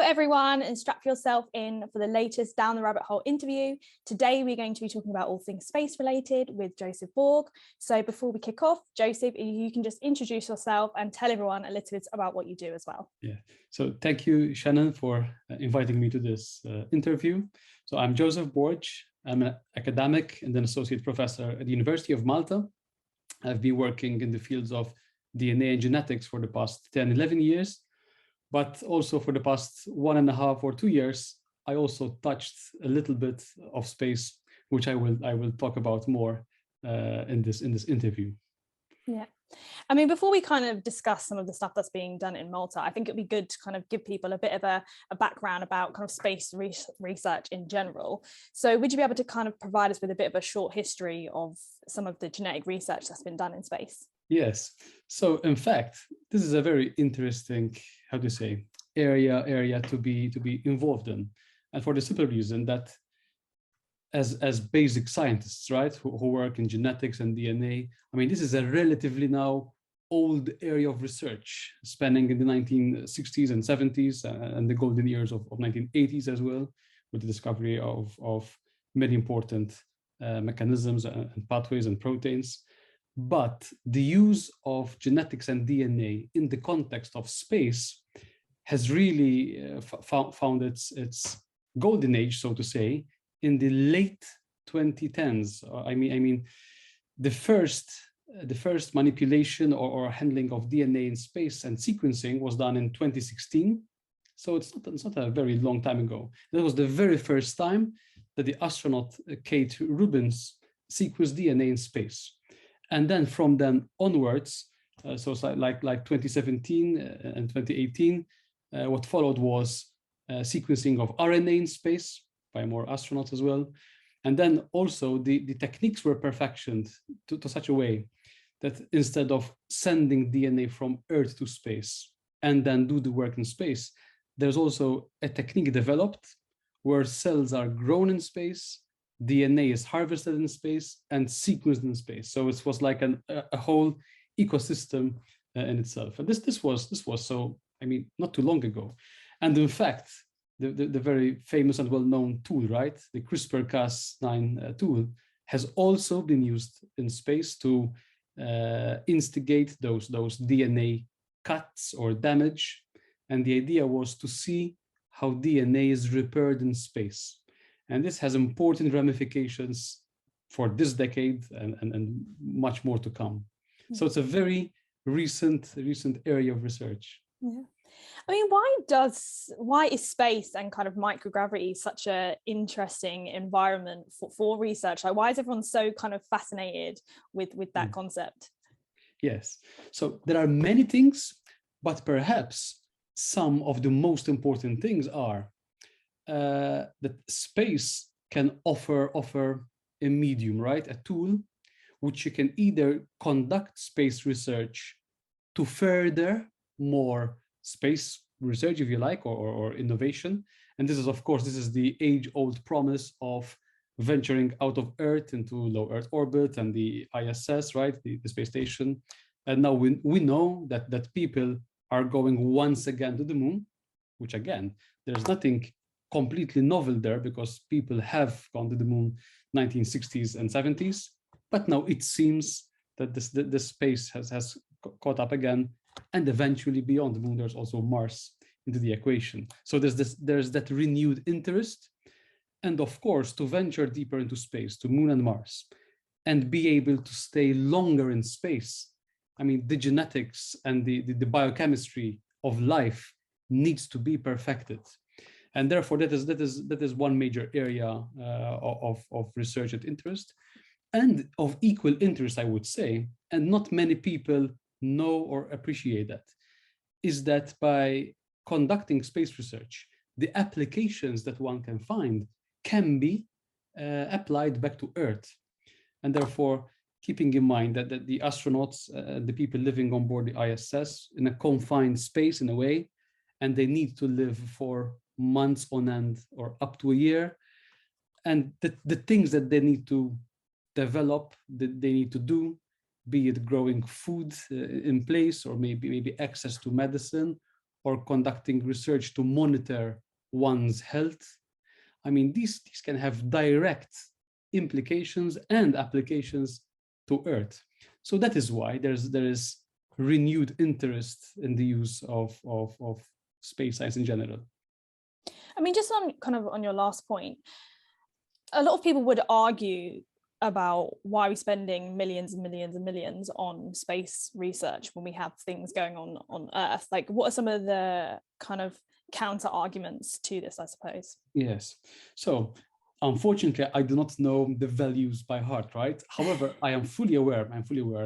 everyone, and strap yourself in for the latest Down the Rabbit Hole interview. Today we're going to be talking about all things space related with Joseph Borg. So before we kick off, Joseph, you can just introduce yourself and tell everyone a little bit about what you do as well. Yeah, so thank you, Shannon, for inviting me to this interview. So I'm Joseph Borg. I'm an academic and an associate professor at the University of Malta. I've been working in the fields of DNA and genetics for the past 10, 11 years. But also for the past 1.5 or 2 years, I also touched a little bit of space, which I will talk about more in this interview. Yeah, I mean, before we kind of discuss some of the stuff that's being done in Malta, I think it'd be good to kind of give people a bit of a background about kind of space research in general. So would you be able to kind of provide us with a bit of a short history of some of the genetic research that's been done in space? Yes. So in fact, this is a very interesting, how to say, area to be involved in, and for the simple reason that as basic scientists, right, who work in genetics and DNA, I mean, this is a relatively now old area of research, spanning in the 1960s and 70s and the golden years of 1980s as well, with the discovery of many important mechanisms and pathways and proteins. But the use of genetics and DNA in the context of space has really found its golden age, so to say, in the late 2010s. I mean, the first manipulation or handling of DNA in space and sequencing was done in 2016. So it's not a very long time ago. That was the very first time that the astronaut Kate Rubins sequenced DNA in space. And then from then onwards, so it's like 2017 and 2018, what followed was sequencing of RNA in space by more astronauts as well. And then also the techniques were perfectioned to such a way that instead of sending DNA from Earth to space and then do the work in space, there's also a technique developed where cells are grown in space, DNA is harvested in space and sequenced in space. So it was like a whole ecosystem in itself. And this was so, I mean, not too long ago. And in fact, the very famous and well-known tool, right, the CRISPR-Cas9 tool, has also been used in space to instigate those DNA cuts or damage. And the idea was to see how DNA is repaired in space. And this has important ramifications for this decade and much more to come. So it's a very recent area of research. Yeah. I mean, why is space and kind of microgravity such an interesting environment for research? Like, why is everyone so kind of fascinated with that concept? Yes. So there are many things, but perhaps some of the most important things are that space can offer a medium, right? A tool which you can either conduct space research to further more space research, if you like, or innovation. And this is, of course, this is the age-old promise of venturing out of Earth into low Earth orbit and the ISS, right, the space station. And now we know that people are going once again to the moon, which again, there's nothing completely novel there because people have gone to the moon 1960s and 70s, but now it seems that the space has caught up again, and eventually beyond the moon there's also Mars into the equation. So there's that renewed interest, and of course to venture deeper into space, to moon and Mars, and be able to stay longer in space. I mean, the genetics and the biochemistry of life needs to be perfected. And therefore, that is one major area of research and interest, and of equal interest, I would say, and not many people know or appreciate that, is that by conducting space research, the applications that one can find can be applied back to Earth. And therefore, keeping in mind that the astronauts, the people living on board the ISS in a confined space in a way, and they need to live for months on end or up to a year, and the things that they need to develop, that they need to do, be it growing food in place, or maybe access to medicine, or conducting research to monitor one's health. I mean, these can have direct implications and applications to Earth. So that is why there is renewed interest in the use of space science in general. I mean, just on your last point, a lot of people would argue about why we're spending millions and millions and millions on space research when we have things going on Earth. Like, what are some of the kind of counter arguments to this, I suppose? Yes. So unfortunately, I do not know the values by heart, right? However, I am fully aware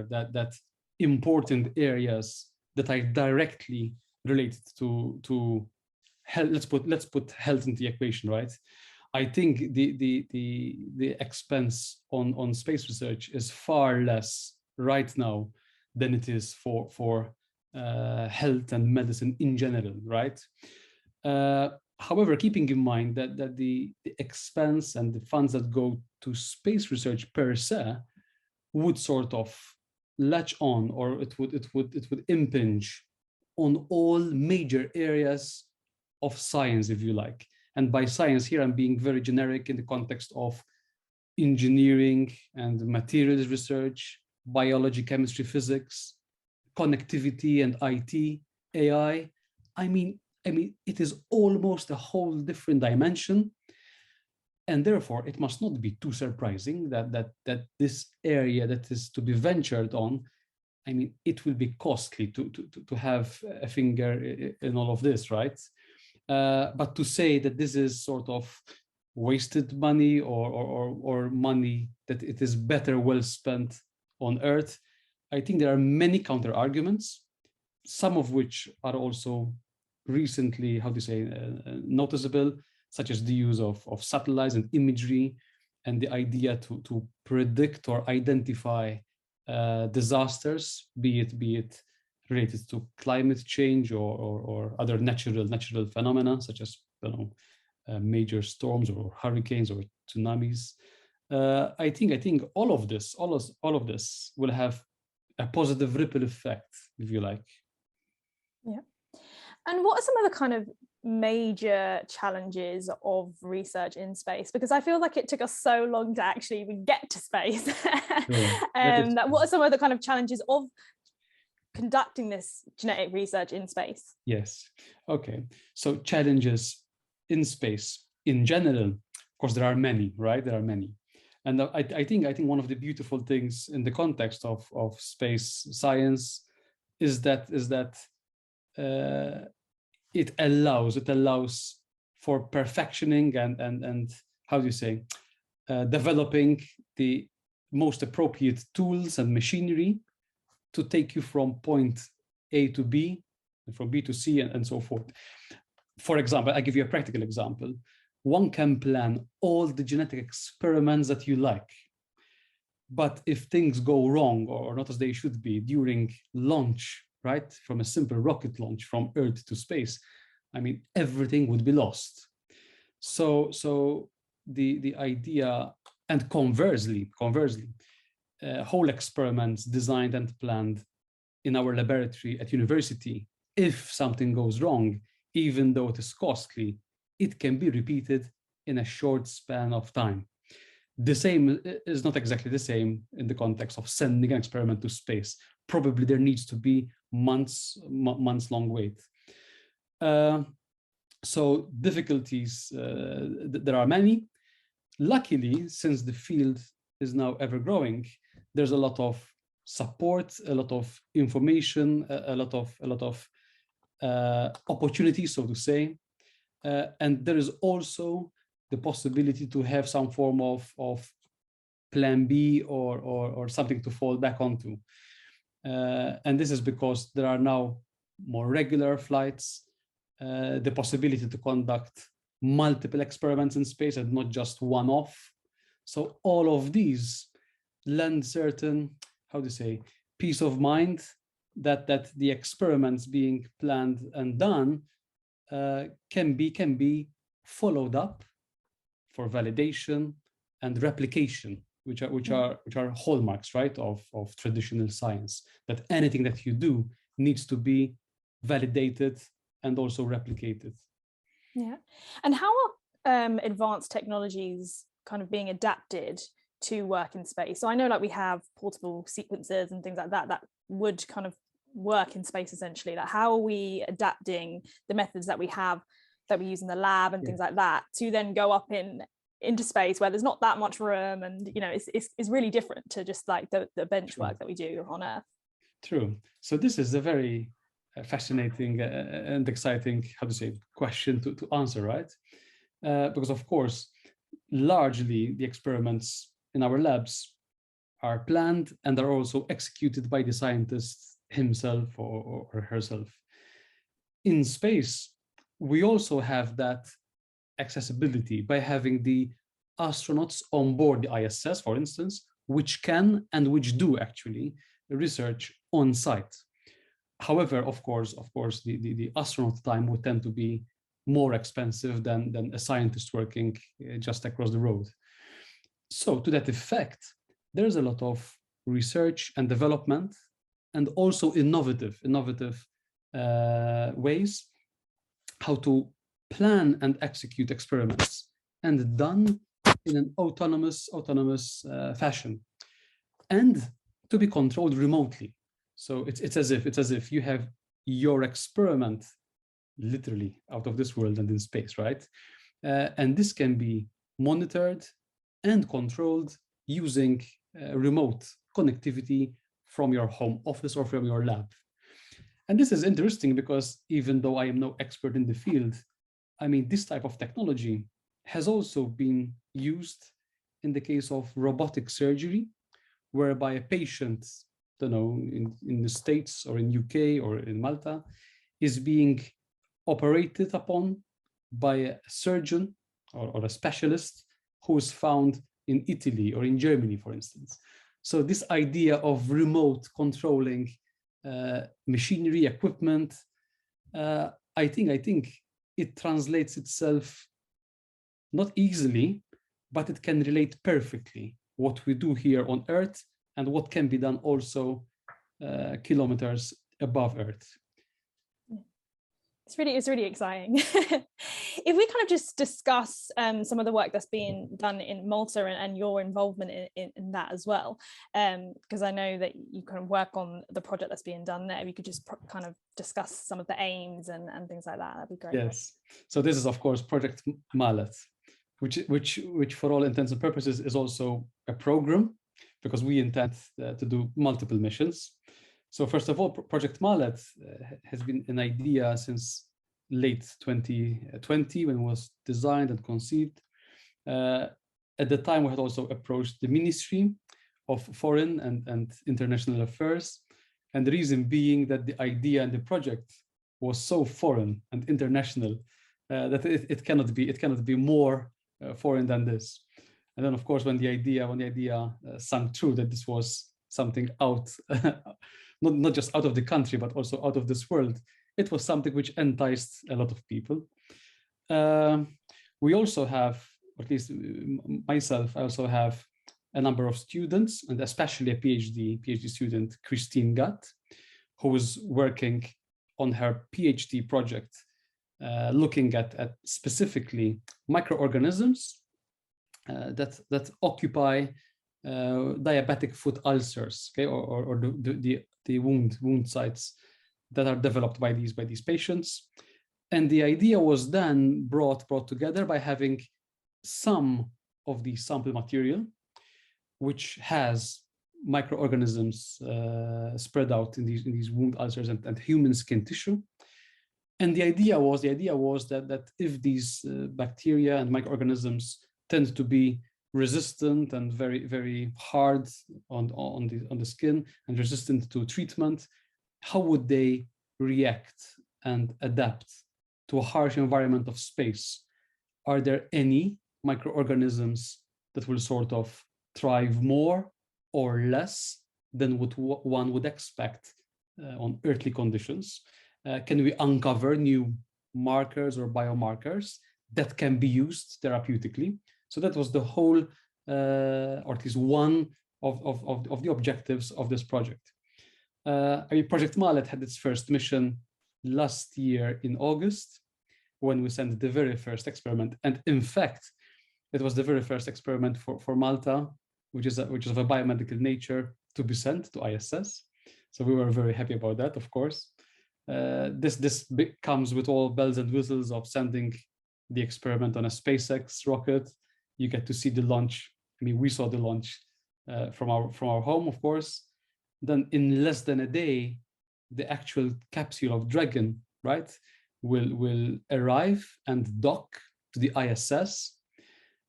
that important areas that are directly related to health, let's put health into the equation, right? I think the expense on space research is far less right now than it is for health and medicine in general, right? However, keeping in mind that the expense and the funds that go to space research per se would sort of latch on, or it would impinge on all major areas of science, if you like. And by science here, I'm being very generic in the context of engineering and materials research, biology, chemistry, physics, connectivity and IT, AI. I mean, it is almost a whole different dimension. And therefore, it must not be too surprising that this area that is to be ventured on, I mean, it will be costly to have a finger in all of this, right? But to say that this is sort of wasted money or money that it is better well spent on Earth, I think there are many counter arguments, some of which are also recently, noticeable, such as the use of satellites and imagery, and the idea to predict or identify disasters, be it related to climate change or other natural phenomena, such as major storms or hurricanes or tsunamis. I think all of this will have a positive ripple effect, if you like. Yeah. And what are some of the kind of major challenges of research in space? Because I feel like it took us so long to actually even get to space. What are some of the kind of challenges of conducting this genetic research in space? Yes. Okay. So challenges in space in general, of course, there are many, right? There are many. And I think one of the beautiful things in the context of space science is that it allows for perfectioning and how do you say, developing the most appropriate tools and machinery to take you from point A to B, from B to C, and so forth. For example, I give you a practical example. One can plan all the genetic experiments that you like, but if things go wrong or not as they should be during launch, right, from a simple rocket launch from Earth to space, I mean, everything would be lost. So the idea, and conversely, whole experiments designed and planned in our laboratory at university, if something goes wrong, even though it is costly, it can be repeated in a short span of time. The same is not exactly the same in the context of sending an experiment to space. Probably there needs to be months long wait. So difficulties, there are many. Luckily, since the field is now ever growing, there's a lot of support, a lot of information, a lot of opportunities, so to say. And there is also the possibility to have some form of plan B or something to fall back onto. And this is because there are now more regular flights, the possibility to conduct multiple experiments in space and not just one-off. So all of these lend certain, how to say, peace of mind that the experiments being planned and done can be followed up for validation and replication, which are hallmarks, right, of traditional science. That anything that you do needs to be validated and also replicated. Yeah. And how are advanced technologies kind of being adapted to work in space? So I know like we have portable sequencers and things like that that would kind of work in space essentially. Like how are we adapting the methods that we have that we use in the lab and things like that to then go up into space where there's not that much room, and you know it's really different to just like the bench work that we do on Earth. True. So this is a very fascinating and exciting, how to say, question to answer, right? Because of course, largely the experiments in our labs are planned and are also executed by the scientist himself or herself. In space, we also have that accessibility by having the astronauts on board the ISS, for instance, which can and which do actually research on site. However, of course, the astronaut time would tend to be more expensive than a scientist working just across the road. So to that effect, there's a lot of research and development and also innovative ways how to plan and execute experiments, and done in an autonomous fashion, and to be controlled remotely. So it's as if you have your experiment literally out of this world and in space, right? And this can be monitored and controlled using remote connectivity from your home office or from your lab. And this is interesting because even though I am no expert in the field, I mean, this type of technology has also been used in the case of robotic surgery, whereby a patient, I don't know, in the States or in UK or in Malta, is being operated upon by a surgeon or a specialist who is found in Italy or in Germany, for instance. So this idea of remote controlling machinery, equipment, I think it translates itself not easily, but it can relate perfectly what we do here on Earth and what can be done also kilometers above Earth. It's really exciting. If we kind of just discuss some of the work that's being done in Malta and your involvement in that as well, because I know that you kind of work on the project that's being done there. If you could just kind of discuss some of the aims and things like that, that'd be great. Yes. So this is of course Project Maleth, which for all intents and purposes is also a program, because we intend to do multiple missions. So first of all, Project Maleth has been an idea since late 2020 when it was designed and conceived. At the time, we had also approached the Ministry of Foreign and International Affairs. And the reason being that the idea and the project was so foreign and international that it cannot be more foreign than this. And then, of course, when the idea sank true that this was something out, not just out of the country, but also out of this world, it was something which enticed a lot of people. We also have, or at least myself, I also have a number of students, and especially a PhD student, Christine Gatt, who is working on her PhD project, looking at specifically microorganisms that occupy diabetic foot ulcers, okay, or the wound sites that are developed by these patients. And the idea was then brought together by having some of the sample material which has microorganisms spread out in these wound ulcers and human skin tissue. And the idea was that if these bacteria and microorganisms tend to be resistant and very, very hard on the skin and resistant to treatment, how would they react and adapt to a harsh environment of space? Are there any microorganisms that will sort of thrive more or less than what one would expect on earthly conditions? Can we uncover new markers or biomarkers that can be used therapeutically? So that was the whole, or at least one of the objectives of this project. Project Maleth had its first mission last year in August, when we sent the very first experiment. And in fact, it was the very first experiment for Malta, which is of a biomedical nature, to be sent to ISS. So we were very happy about that, of course. This comes with all bells and whistles of sending the experiment on a SpaceX rocket. You get to see the launch. I mean, we saw the launch from our home, of course. Then in less than a day, the actual capsule of Dragon, right, will arrive and dock to the ISS.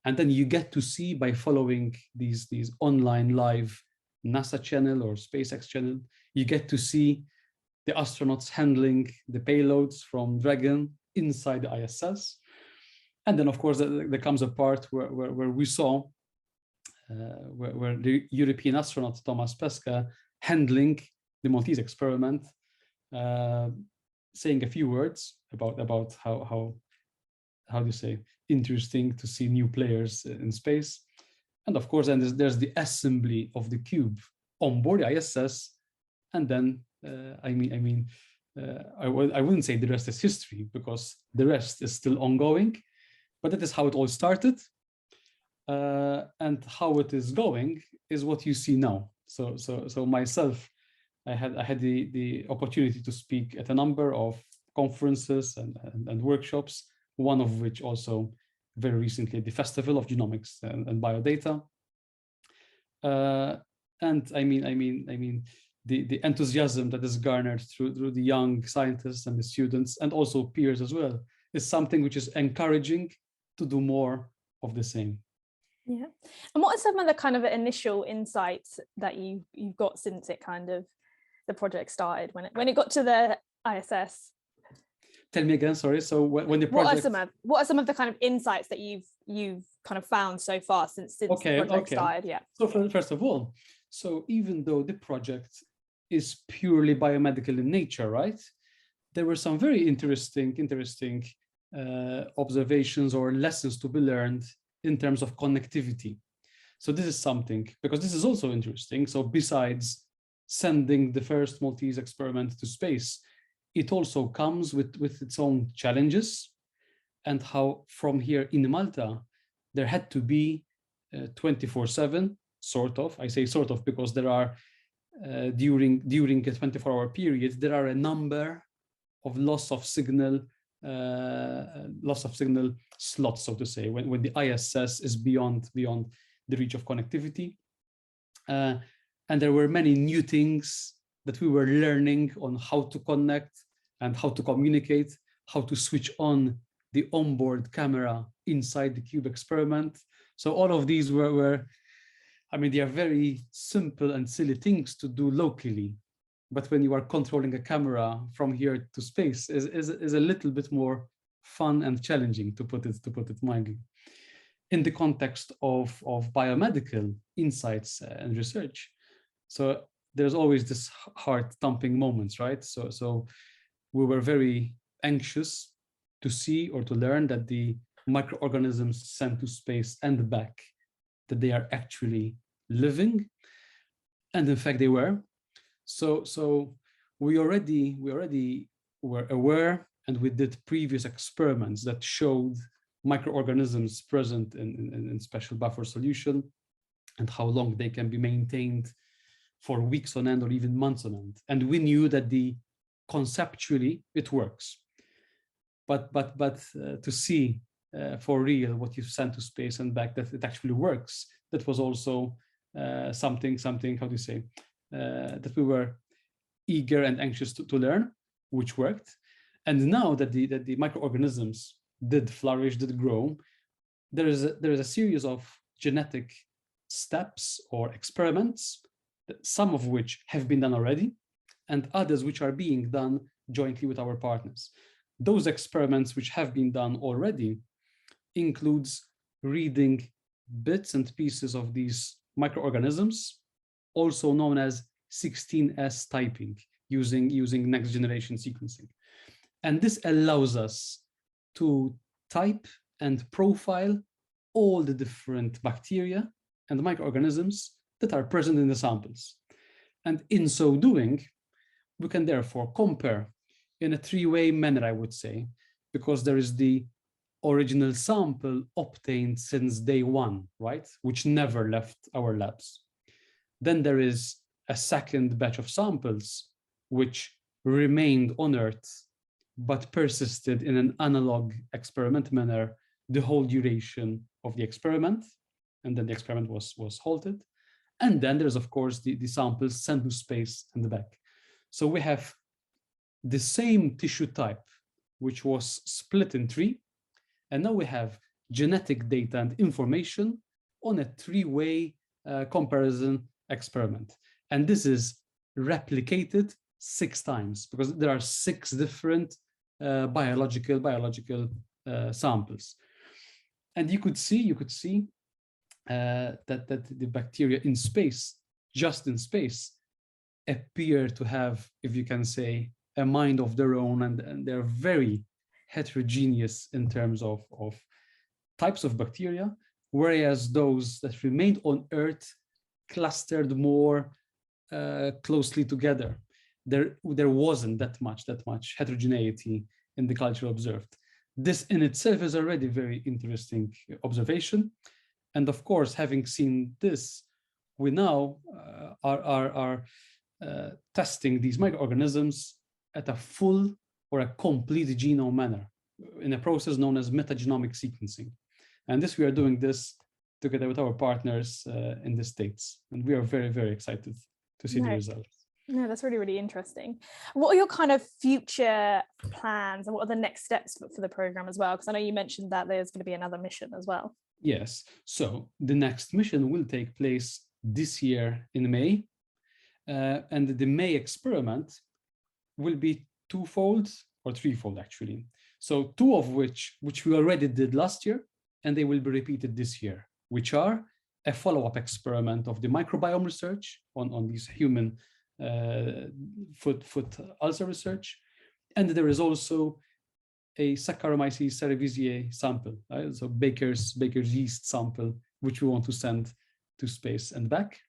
And then you get to see, by following these online live NASA channel or SpaceX channel, you get to see the astronauts handling the payloads from Dragon inside the ISS. And then, of course, there comes a part where we saw where the European astronaut Thomas Pesquet handling the Maltese experiment, saying a few words about how do you say, interesting to see new players in space. And of course, then there's the assembly of the cube on board the ISS. And then, I wouldn't say the rest is history, because the rest is still ongoing, but that is how it all started. And how it is going is what you see now. So myself, I had the opportunity to speak at a number of conferences and workshops, one of which also very recently the Festival of Genomics and Biodata. And I mean the enthusiasm that is garnered through the young scientists and the students, and also peers as well, is something which is encouraging to do more of the same. Yeah. And what are some of the kind of initial insights that you've got since it kind of, the project started, when it got to the ISS? Tell me again, sorry. So when the project... What are some of the kind of insights that you've kind of found so far since the project started? Yeah. So first of all, so even though the project is purely biomedical in nature, right? There were some very interesting observations or lessons to be learned in terms of connectivity. So this is something, because this is also interesting. So besides sending the first Maltese experiment to space, it also comes with its own challenges, and how from here in Malta, there had to be 24/7, sort of. I say sort of because there are, during a 24-hour period, there are a number of loss of signal slots, so to say, when the ISS is beyond the reach of connectivity. And there were many new things that we were learning on how to connect and how to communicate, how to switch on the onboard camera inside the cube experiment. So all of these were I mean, they are very simple and silly things to do locally, but when you are controlling a camera from here to space, is a little bit more fun and challenging, to put it mildly. In the context of biomedical insights and research, so there's always this heart-thumping moments, right? So we were very anxious to see or to learn that the microorganisms sent to space and back, that they are actually living, and in fact they were. So we already were aware, and we did previous experiments that showed microorganisms present in special buffer solution, and how long they can be maintained for weeks on end or even months on end. And we knew that conceptually it works, but to see for real what you've sent to space and back, that it actually works, that was also something, how do you say, that we were eager and anxious to learn, which worked. And now that the microorganisms did flourish, did grow, there is a series of genetic steps or experiments, some of which have been done already, and others which are being done jointly with our partners. Those experiments which have been done already includes reading bits and pieces of these microorganisms, also known as 16S typing, using next generation sequencing. And this allows us to type and profile all the different bacteria and microorganisms that are present in the samples. And in so doing, we can therefore compare in a three-way manner, I would say, because there is the original sample obtained since day one, right? Which never left our labs. Then there is a second batch of samples which remained on Earth, but persisted in an analog experiment manner the whole duration of the experiment. And then the experiment was halted. And then there's, of course, the samples sent to space and back. So we have the same tissue type, which was split in three. And now we have genetic data and information on a three-way comparison experiment. And this is replicated 6 times because there are 6 different biological samples. And you could see that the bacteria in space, just in space, appear to have, if you can say, a mind of their own, and they're very heterogeneous in terms of types of bacteria, whereas those that remained on Earth clustered more closely together. There wasn't that much heterogeneity in the culture observed. This in itself is already very interesting observation. And of course, having seen this, we now are testing these microorganisms at a full or a complete genome manner in a process known as metagenomic sequencing. And this, we are doing this together with our partners in the States. And we are very, very excited to see the results. No, that's really, really interesting. What are your kind of future plans and what are the next steps for the program as well? Because I know you mentioned that there's going to be another mission as well. Yes, so the next mission will take place this year in May. And the May experiment will be twofold or threefold actually. So 2 of which we already did last year, and they will be repeated this year, which are a follow-up experiment of the microbiome research on these human foot ulcer research. And there is also a Saccharomyces cerevisiae sample, right? So Baker's yeast sample, which we want to send to space and back.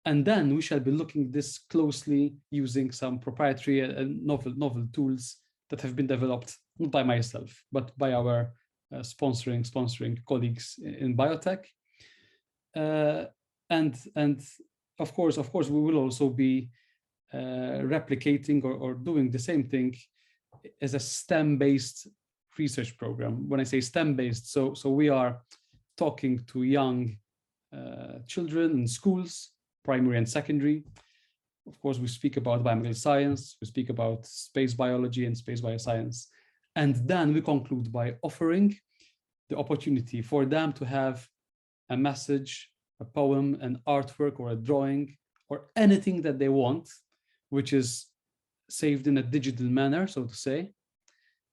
And then we shall be looking this closely using some proprietary and novel tools that have been developed not by myself, but by our sponsoring colleagues in biotech. And of course, we will also be replicating or doing the same thing as a STEM-based research program. When I say STEM-based, so we are talking to young children in schools, primary and secondary. Of course, we speak about biomedical science, we speak about space biology and space bioscience. And then we conclude by offering the opportunity for them to have a message, a poem, an artwork, or a drawing, or anything that they want, which is saved in a digital manner, so to say.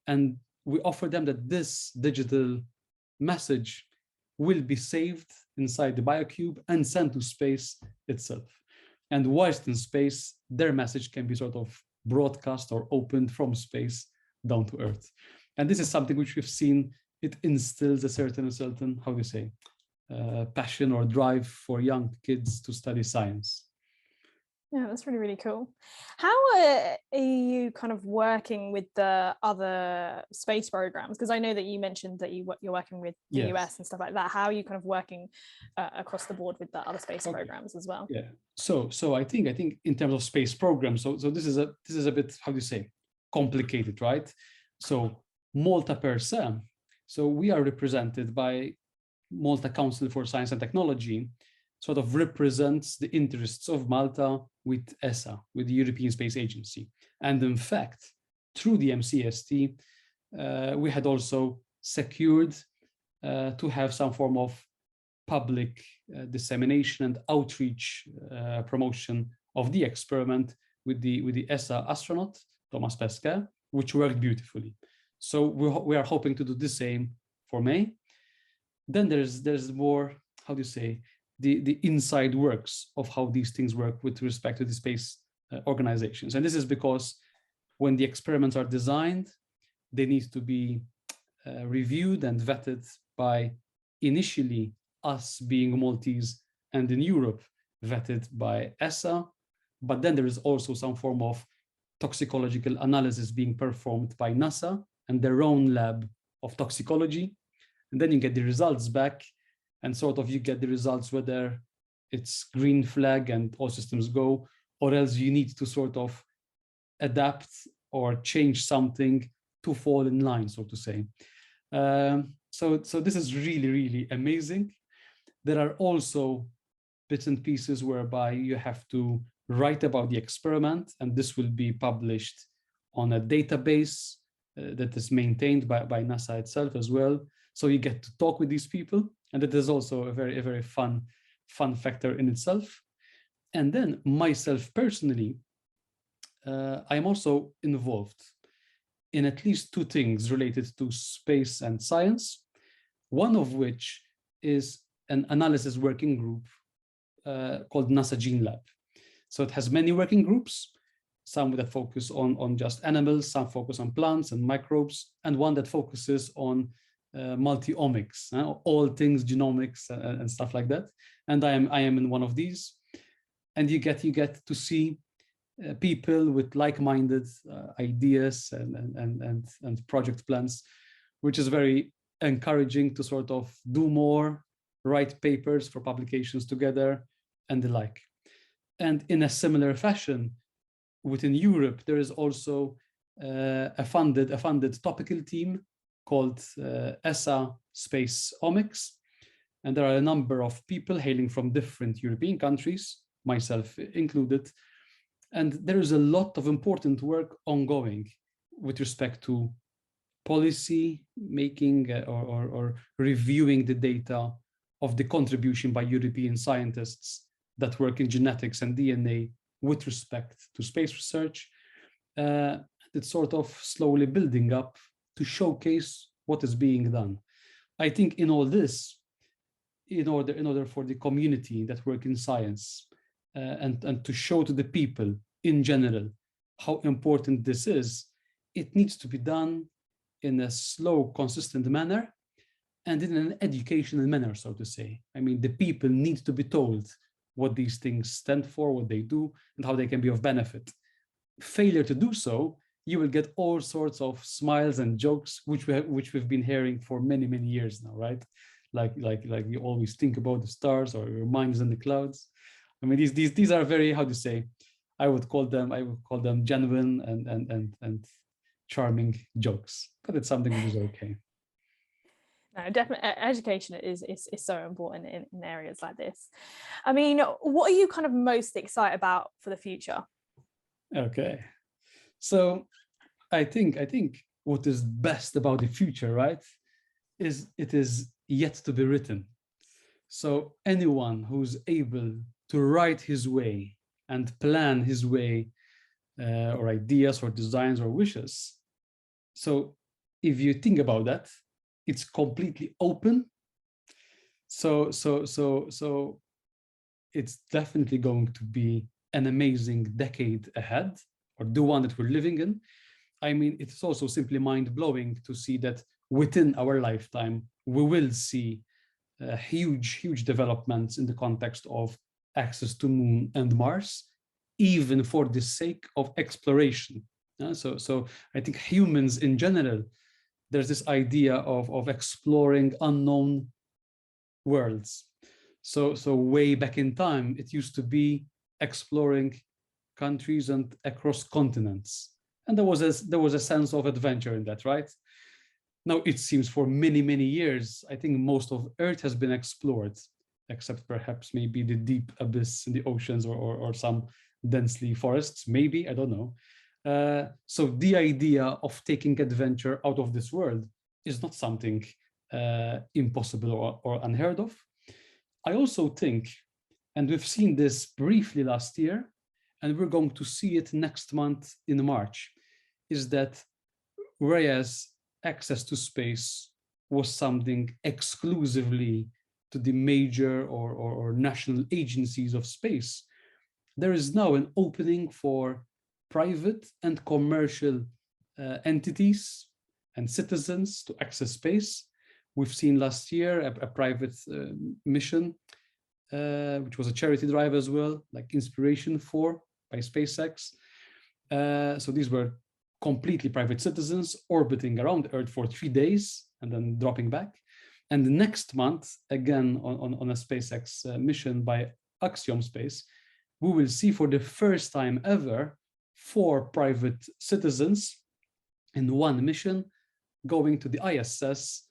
And we offer them that this digital message will be saved inside the BioCube and sent to space itself. And whilst in space, their message can be sort of broadcast or opened from space down to Earth. And this is something which we've seen, it instills a certain, how do you say, passion or drive for young kids to study science. Yeah, that's really, really cool. How are you kind of working with the other space programs? Because I know that you mentioned that you're working with the US and stuff like that. How are you kind of working across the board with the other space programs as well? Yeah. So I think in terms of space programs, so this is a bit, how do you say, complicated, right? So Malta per se. So we are represented by Malta Council for Science and Technology, sort of represents the interests of Malta with ESA, with the European Space Agency. And in fact, through the MCST, we had also secured to have some form of public dissemination and outreach promotion of the experiment with the ESA astronaut, Thomas Pesquet, which worked beautifully. So we are hoping to do the same for May. Then there's more, how do you say, the inside works of how these things work with respect to the space organizations. And this is because when the experiments are designed, they need to be reviewed and vetted by initially us being Maltese, and in Europe vetted by ESA. But then there is also some form of toxicological analysis being performed by NASA and their own lab of toxicology. And then you get the results back, and sort of you get the results whether it's green flag and all systems go, or else you need to sort of adapt or change something to fall in line, so to say. So this is really, really amazing. There are also bits and pieces whereby you have to write about the experiment, and this will be published on a database that is maintained by NASA itself as well. So you get to talk with these people, and that is also a very fun factor in itself. And then myself personally, I'm also involved in at least two things related to space and science, one of which is an analysis working group called NASA Gene Lab. So it has many working groups, some that focus on just animals, some focus on plants and microbes, and one that focuses on multi-omics, all things genomics and stuff like that. And I am in one of these. And you get to see people with like-minded ideas and project plans, which is very encouraging to sort of do more, write papers for publications together and the like. And in a similar fashion, within Europe, there is also a funded topical team called ESA SpaceOMIX. And there are a number of people hailing from different European countries, myself included. And there is a lot of important work ongoing with respect to policy making or reviewing the data of the contribution by European scientists that work in genetics and DNA with respect to space research. It's sort of slowly building up to showcase what is being done. I think in all this, in order for the community that work in science and to show to the people in general how important this is, it needs to be done in a slow, consistent manner and in an educational manner, so to say. I mean, the people need to be told what these things stand for, what they do, and how they can be of benefit. Failure to do so, you will get all sorts of smiles and jokes, which we've been hearing for many years now, right? Like you always think about the stars or your mind is in the clouds. I mean, these are very, how to say, I would call them genuine and charming jokes, but it's something which is okay. No, definitely, education is so important in areas like this. I mean, what are you kind of most excited about for the future? Okay, so I think what is best about the future, right, is it is yet to be written. So anyone who's able to write his way and plan his way, or ideas or designs or wishes. So if you think about that, it's completely open. So it's definitely going to be an amazing decade ahead, or the one that we're living in. I mean, it's also simply mind-blowing to see that within our lifetime, we will see huge developments in the context of access to Moon and Mars, even for the sake of exploration. So I think humans in general, there's this idea of exploring unknown worlds. So way back in time, it used to be exploring countries and across continents. And there was a sense of adventure in that, right? Now it seems for many years, I think most of Earth has been explored, except perhaps maybe the deep abyss in the oceans or some densely forests, maybe, I don't know. So the idea of taking adventure out of this world is not something impossible or unheard of. I also think, and we've seen this briefly last year, and we're going to see it next month in March, is that whereas access to space was something exclusively to the major or national agencies of space, there is now an opening for private and commercial entities and citizens to access space. We've seen last year a private mission, which was a charity drive as well, like Inspiration 4 by SpaceX. So these were completely private citizens orbiting around Earth for 3 days and then dropping back. And the next month, again on a SpaceX mission by Axiom Space, we will see for the first time ever 4 private citizens in one mission going to the ISS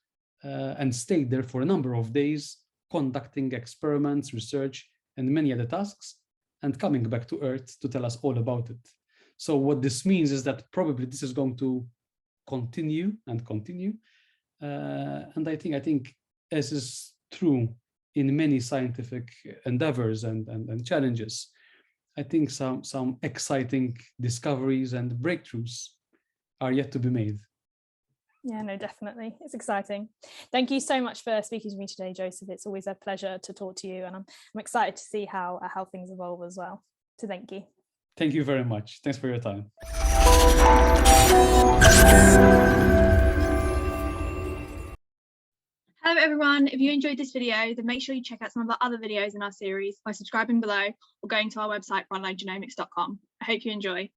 and stay there for a number of days, conducting experiments, research, and many other tasks, and coming back to Earth to tell us all about it. So what this means is that probably this is going to continue and continue. And I think as is true in many scientific endeavors and challenges, I think some exciting discoveries and breakthroughs are yet to be made. Yeah, no, definitely. It's exciting. Thank you so much for speaking to me today, Joseph. It's always a pleasure to talk to you, and I'm excited to see how things evolve as well. So thank you. Thank you very much. Thanks for your time. Hello everyone, if you enjoyed this video, then make sure you check out some of our other videos in our series by subscribing below or going to our website, frontlinegenomics.com. I hope you enjoy.